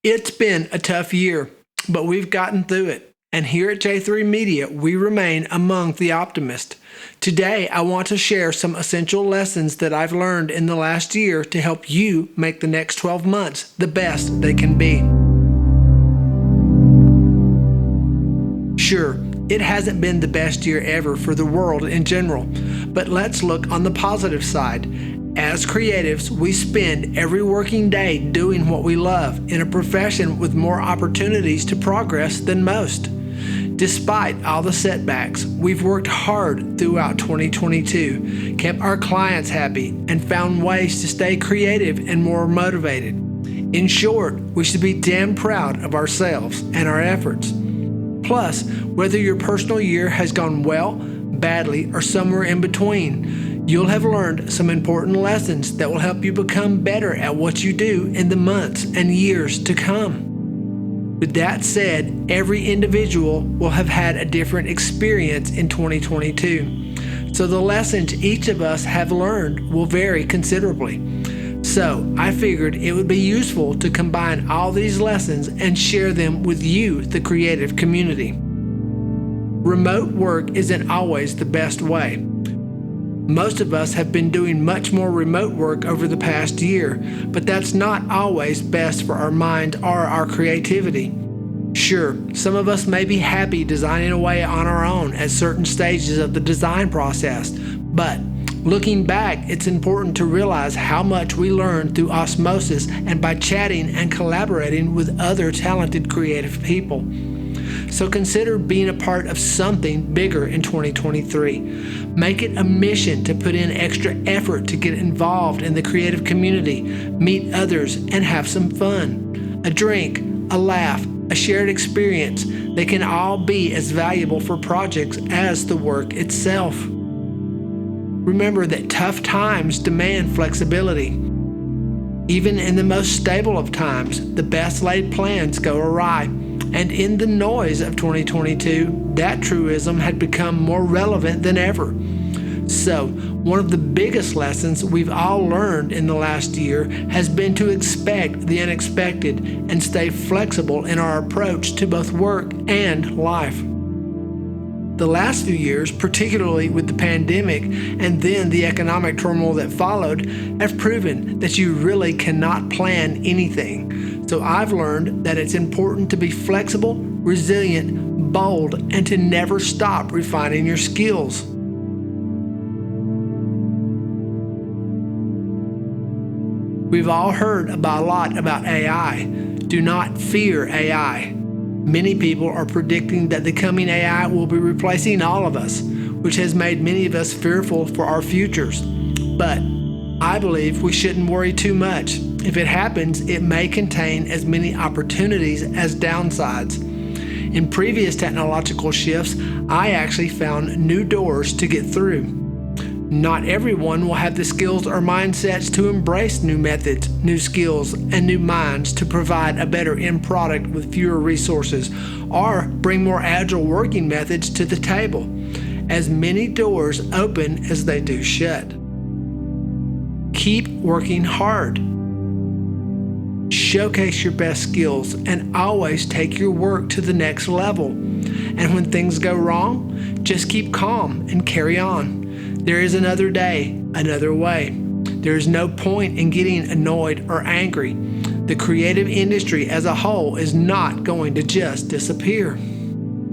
It's been a tough year, but we've gotten through it. And here at J3 Media, we remain among the optimists. Today, I want to share some essential lessons that I've learned in the last year to help you make the next 12 months the best they can be. Sure, it hasn't been the best year ever for the world in general, but let's look on the positive side. As creatives, we spend every working day doing what we love in a profession with more opportunities to progress than most. Despite all the setbacks, we've worked hard throughout 2022, kept our clients happy, and found ways to stay creative and more motivated. In short, we should be damn proud of ourselves and our efforts. Plus, whether your personal year has gone well, badly, or somewhere in between, you'll have learned some important lessons that will help you become better at what you do in the months and years to come. With that said, every individual will have had a different experience in 2022, so the lessons each of us have learned will vary considerably. So I figured it would be useful to combine all these lessons and share them with you, the creative community. Remote work isn't always the best way. Most of us have been doing much more remote work over the past year, but that's not always best for our mind or our creativity. Sure, some of us may be happy designing away on our own at certain stages of the design process, but looking back, it's important to realize how much we learned through osmosis and by chatting and collaborating with other talented creative people. So consider being a part of something bigger in 2023. Make it a mission to put in extra effort to get involved in the creative community, meet others, and have some fun. A drink, a laugh, a shared experience, they can all be as valuable for projects as the work itself. Remember that tough times demand flexibility. Even in the most stable of times, the best laid plans go awry. And in the noise of 2022, that truism had become more relevant than ever. So, one of the biggest lessons we've all learned in the last year has been to expect the unexpected and stay flexible in our approach to both work and life. The last few years, particularly with the pandemic and then the economic turmoil that followed, have proven that you really cannot plan anything. So I've learned that it's important to be flexible, resilient, bold, and to never stop refining your skills. We've all heard a lot about AI. Do not fear AI. Many people are predicting that the coming AI will be replacing all of us, which has made many of us fearful for our futures. But I believe we shouldn't worry too much. If it happens, it may contain as many opportunities as downsides. In previous technological shifts, I actually found new doors to get through. Not everyone will have the skills or mindsets to embrace new methods, new skills, and new minds to provide a better end product with fewer resources, or bring more agile working methods to the table. As many doors open as they do shut. Keep working hard. Showcase your best skills and always take your work to the next level. And when things go wrong, just keep calm and carry on. There is another day, another way. There is no point in getting annoyed or angry. The creative industry as a whole is not going to just disappear.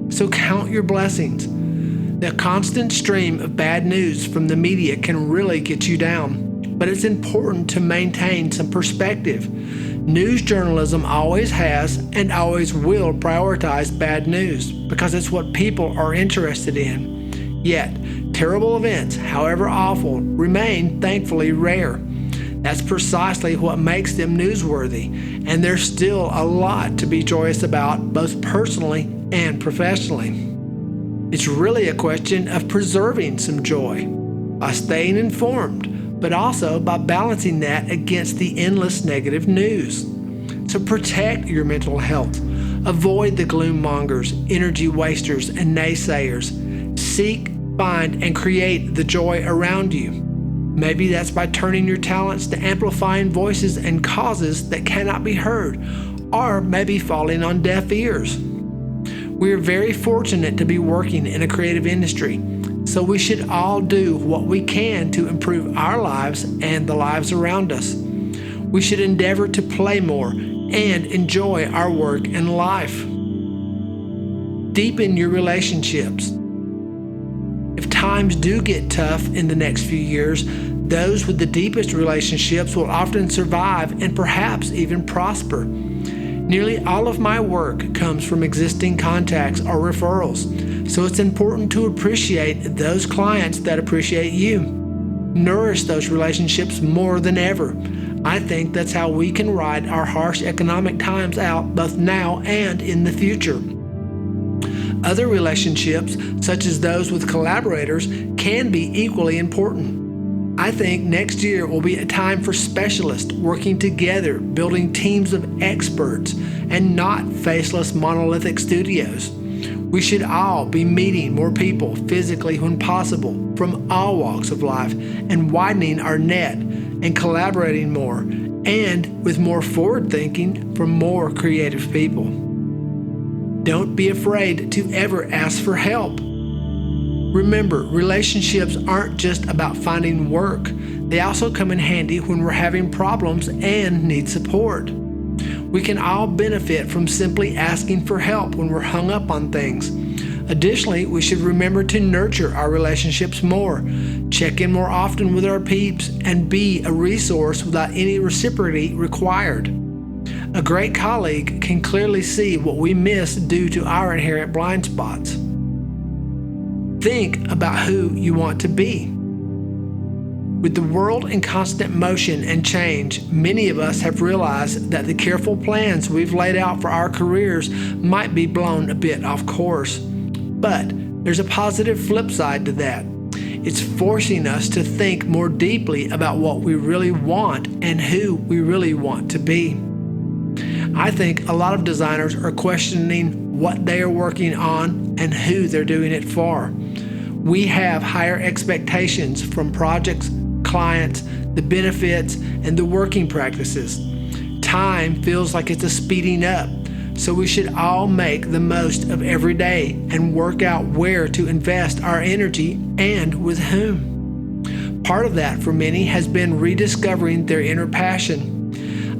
So count your blessings. The constant stream of bad news from the media can really get you down, but it's important to maintain some perspective. News journalism always has and always will prioritize bad news because it's what people are interested in. Yet, terrible events, however awful, remain thankfully rare. That's precisely what makes them newsworthy, and there's still a lot to be joyous about, both personally and professionally. It's really a question of preserving some joy by staying informed, but also by balancing that against the endless negative news. So protect your mental health. Avoid the gloom mongers, energy wasters, and naysayers. Seek, find, and create the joy around you. Maybe that's by turning your talents to amplifying voices and causes that cannot be heard, or maybe falling on deaf ears. We are very fortunate to be working in a creative industry, so we should all do what we can to improve our lives and the lives around us. We should endeavor to play more and enjoy our work and life. Deepen your relationships. If times do get tough in the next few years, those with the deepest relationships will often survive and perhaps even prosper. Nearly all of my work comes from existing contacts or referrals, so it's important to appreciate those clients that appreciate you. Nourish those relationships more than ever. I think that's how we can ride our harsh economic times out both now and in the future. Other relationships, such as those with collaborators, can be equally important. I think next year will be a time for specialists working together, building teams of experts, and not faceless monolithic studios. We should all be meeting more people physically when possible from all walks of life and widening our net and collaborating more and with more forward thinking from more creative people. Don't be afraid to ever ask for help. Remember, relationships aren't just about finding work. They also come in handy when we're having problems and need support. We can all benefit from simply asking for help when we're hung up on things. Additionally, we should remember to nurture our relationships more, check in more often with our peeps, and be a resource without any reciprocity required. A great colleague can clearly see what we miss due to our inherent blind spots. Think about who you want to be. With the world in constant motion and change, many of us have realized that the careful plans we've laid out for our careers might be blown a bit off course. But there's a positive flip side to that. It's forcing us to think more deeply about what we really want and who we really want to be. I think a lot of designers are questioning what they are working on and who they're doing it for. We have higher expectations from projects, clients, the benefits, and the working practices. Time feels like it's a speeding up, so we should all make the most of every day and work out where to invest our energy and with whom. Part of that for many has been rediscovering their inner passion.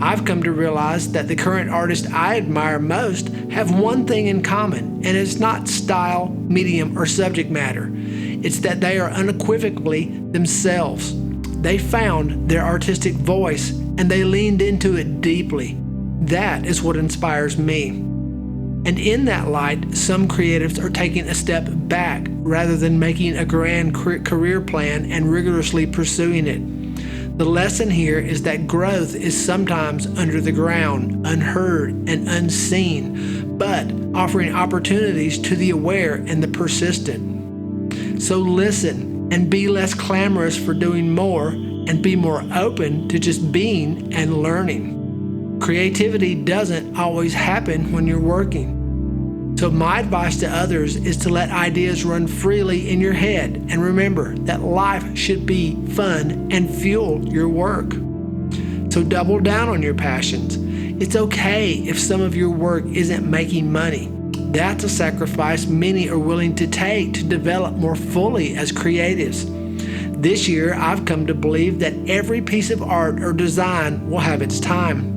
I've come to realize that the current artists I admire most have one thing in common, and it's not style, medium, or subject matter. It's that they are unequivocally themselves. They found their artistic voice, and they leaned into it deeply. That is what inspires me. And in that light, some creatives are taking a step back rather than making a grand career plan and rigorously pursuing it. The lesson here is that growth is sometimes under the ground, unheard and unseen, but offering opportunities to the aware and the persistent. So listen and be less clamorous for doing more and be more open to just being and learning. Creativity doesn't always happen when you're working. So my advice to others is to let ideas run freely in your head and remember that life should be fun and fuel your work. So double down on your passions. It's okay if some of your work isn't making money. That's a sacrifice many are willing to take to develop more fully as creatives. This year, I've come to believe that every piece of art or design will have its time.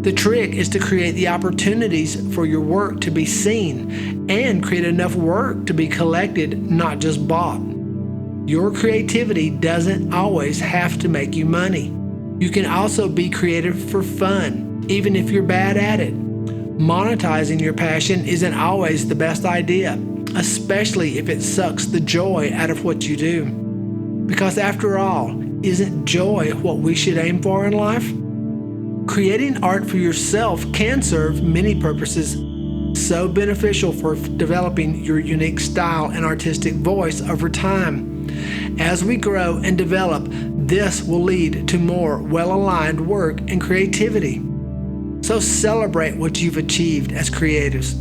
The trick is to create the opportunities for your work to be seen and create enough work to be collected, not just bought. Your creativity doesn't always have to make you money. You can also be creative for fun, even if you're bad at it. Monetizing your passion isn't always the best idea, especially if it sucks the joy out of what you do. Because after all, isn't joy what we should aim for in life? Creating art for yourself can serve many purposes, so beneficial for developing your unique style and artistic voice over time. As we grow and develop, this will lead to more well-aligned work and creativity. So celebrate what you've achieved as creatives.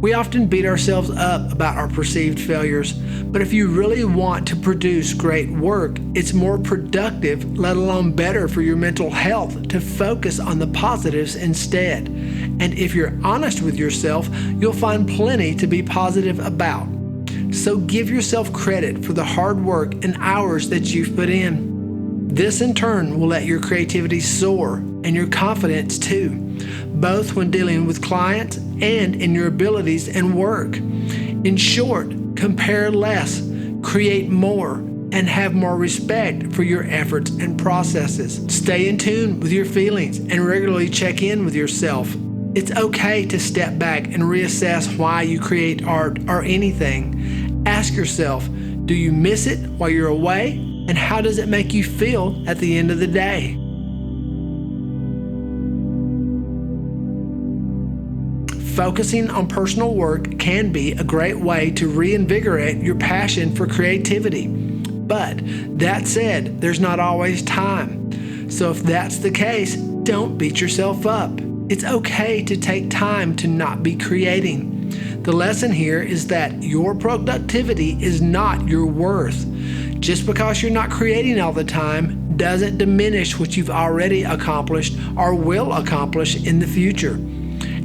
We often beat ourselves up about our perceived failures, but if you really want to produce great work, it's more productive, let alone better for your mental health, to focus on the positives instead. And if you're honest with yourself, you'll find plenty to be positive about. So give yourself credit for the hard work and hours that you've put in. This in turn will let your creativity soar and your confidence too, both when dealing with clients and in your abilities and work. In short, compare less, create more, and have more respect for your efforts and processes. Stay in tune with your feelings and regularly check in with yourself. It's okay to step back and reassess why you create art or anything. Ask yourself, do you miss it while you're away? And how does it make you feel at the end of the day? Focusing on personal work can be a great way to reinvigorate your passion for creativity. But that said, there's not always time. So if that's the case, don't beat yourself up. It's okay to take time to not be creating. The lesson here is that your productivity is not your worth. Just because you're not creating all the time doesn't diminish what you've already accomplished or will accomplish in the future.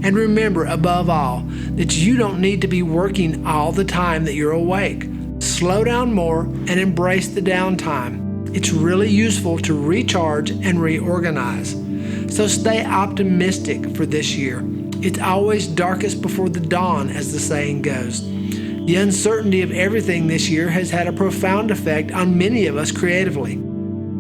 And remember, above all, that you don't need to be working all the time that you're awake. Slow down more and embrace the downtime. It's really useful to recharge and reorganize. So stay optimistic for this year. It's always darkest before the dawn, as the saying goes. The uncertainty of everything this year has had a profound effect on many of us creatively.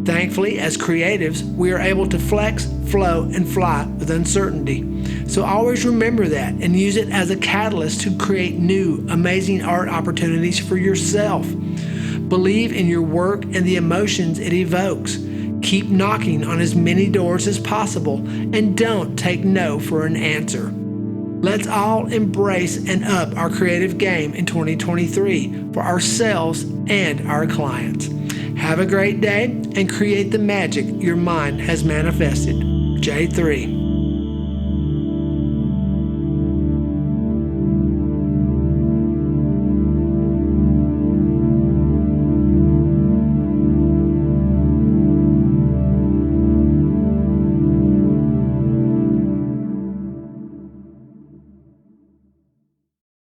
Thankfully, as creatives, we are able to flex, flow, and fly with uncertainty. So always remember that and use it as a catalyst to create new, amazing art opportunities for yourself. Believe in your work and the emotions it evokes. Keep knocking on as many doors as possible and don't take no for an answer. Let's all embrace and up our creative game in 2023 for ourselves and our clients. Have a great day and create the magic your mind has manifested. J3.